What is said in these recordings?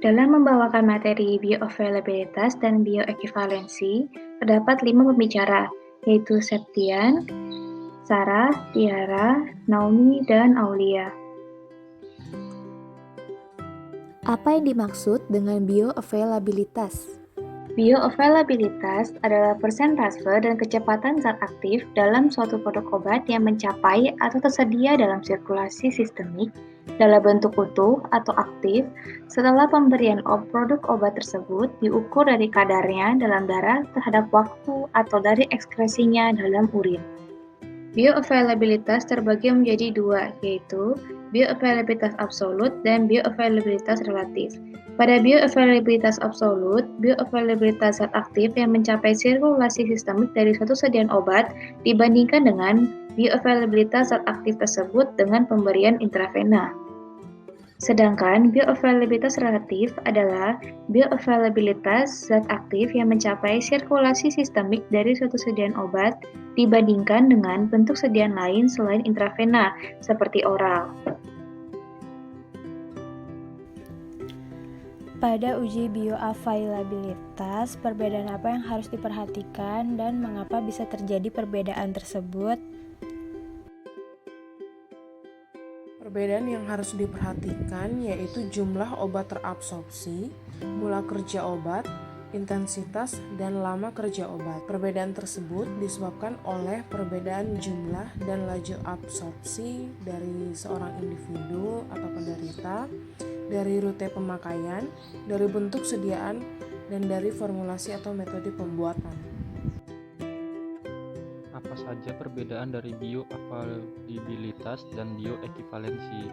Dalam membawakan materi bioavailabilitas dan bioekivalensi, terdapat 5 pembicara, yaitu Septian, Sarah, Tiara, Naomi, dan Aulia. Apa yang dimaksud dengan bioavailabilitas? Bioavailabilitas adalah persentase dan kecepatan zat aktif dalam suatu produk obat yang mencapai atau tersedia dalam sirkulasi sistemik dalam bentuk utuh atau aktif setelah pemberian produk obat tersebut diukur dari kadarnya dalam darah terhadap waktu atau dari ekskresinya dalam urin. Bioavailabilitas terbagi menjadi dua, yaitu bioavailabilitas absolut dan bioavailabilitas relatif. Pada bioavailabilitas absolut, bioavailabilitas zat aktif yang mencapai sirkulasi sistemik dari suatu sediaan obat dibandingkan dengan bioavailabilitas zat aktif tersebut dengan pemberian intravena. Sedangkan bioavailabilitas relatif adalah bioavailabilitas zat aktif yang mencapai sirkulasi sistemik dari suatu sediaan obat dibandingkan dengan bentuk sediaan lain selain intravena, seperti oral. Pada uji bioavailabilitas, perbedaan apa yang harus diperhatikan dan mengapa bisa terjadi perbedaan tersebut? Perbedaan yang harus diperhatikan yaitu jumlah obat terabsorpsi, mula kerja obat, intensitas, dan lama kerja obat. Perbedaan tersebut disebabkan oleh perbedaan jumlah dan laju absorpsi dari seorang individu atau penderita, dari rute pemakaian, dari bentuk sediaan, dan dari formulasi atau metode pembuatan. Apa saja perbedaan dari bioavailabilitas dan bioekivalensi?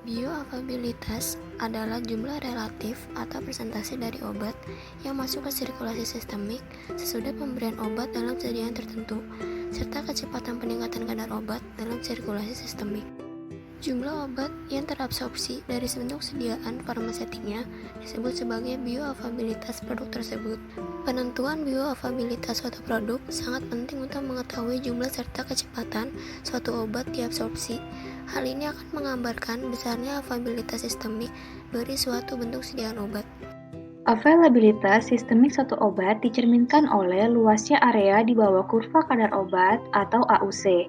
Bioavailabilitas adalah jumlah relatif atau persentase dari obat yang masuk ke sirkulasi sistemik sesudah pemberian obat dalam sediaan tertentu, serta kecepatan peningkatan kadar obat dalam sirkulasi sistemik. Jumlah obat yang terabsorpsi dari bentuk sediaan farmasetiknya disebut sebagai bioavailabilitas produk tersebut. Penentuan bioavailabilitas suatu produk sangat penting untuk mengetahui jumlah serta kecepatan suatu obat diabsorpsi. Hal ini akan menggambarkan besarnya availabilitas sistemik dari suatu bentuk sediaan obat. Availabilitas sistemik suatu obat dicerminkan oleh luasnya area di bawah kurva kadar obat atau AUC,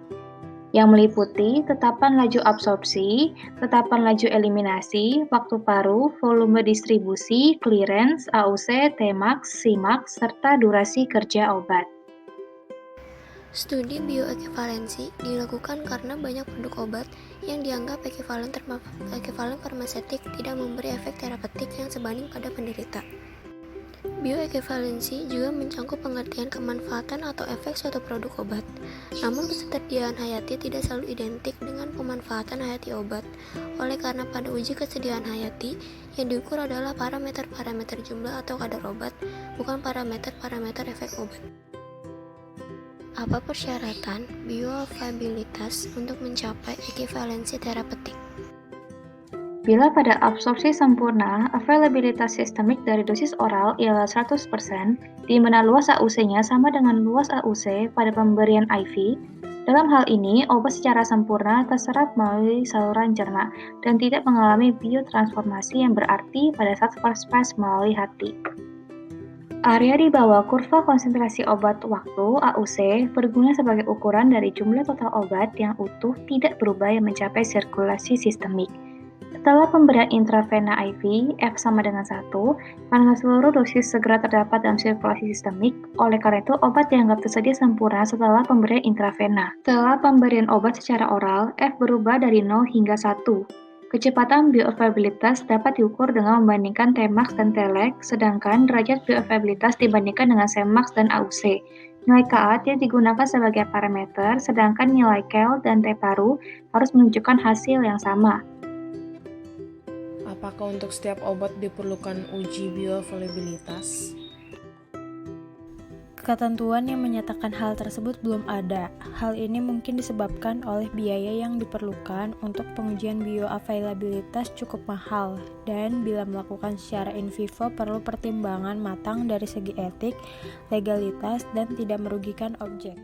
yang meliputi tetapan laju absorpsi, tetapan laju eliminasi, waktu paruh, volume distribusi, clearance, AUC, Tmax, Cmax, serta durasi kerja obat. Studi bioekivalensi dilakukan karena banyak produk obat yang dianggap ekivalen farmasetik tidak memberi efek terapeutik yang sebanding pada penderita. Bioekivalensi juga mencangkup pengertian kemanfaatan atau efek suatu produk obat. Namun kesetiaan hayati tidak selalu identik dengan pemanfaatan hayati obat. Oleh karena pada uji kesediaan hayati, yang diukur adalah parameter-parameter jumlah atau kadar obat, bukan parameter-parameter efek obat. Apa persyaratan bioavailabilitas untuk mencapai ekivalensi terapeutik? Bila pada absorpsi sempurna, availabilitas sistemik dari dosis oral ialah 100%, di mana luas AUC-nya sama dengan luas AUC pada pemberian IV. Dalam hal ini, obat secara sempurna terserap melalui saluran cerna dan tidak mengalami biotransformasi yang berarti pada saat first pass melalui hati. Area di bawah kurva konsentrasi obat waktu AUC berguna sebagai ukuran dari jumlah total obat yang utuh tidak berubah yang mencapai sirkulasi sistemik. Setelah pemberian intravena IV, F sama dengan 1, karena seluruh dosis segera terdapat dalam sirkulasi sistemik, oleh karena itu obat dianggap tersedia sempurna setelah pemberian intravena. Setelah pemberian obat secara oral, F berubah dari 0 hingga 1. Kecepatan bioavailabilitas dapat diukur dengan membandingkan Tmax dan Tlag, sedangkan derajat bioavailabilitas dibandingkan dengan Cmax dan AUC. Nilai Ka tidak digunakan sebagai parameter, sedangkan nilai Kel dan T paru harus menunjukkan hasil yang sama. Apakah untuk setiap obat diperlukan uji bioavailabilitas? Ketentuan yang menyatakan hal tersebut belum ada. Hal ini mungkin disebabkan oleh biaya yang diperlukan untuk pengujian bioavailabilitas cukup mahal, dan bila melakukan secara in vivo perlu pertimbangan matang dari segi etik, legalitas, dan tidak merugikan objek.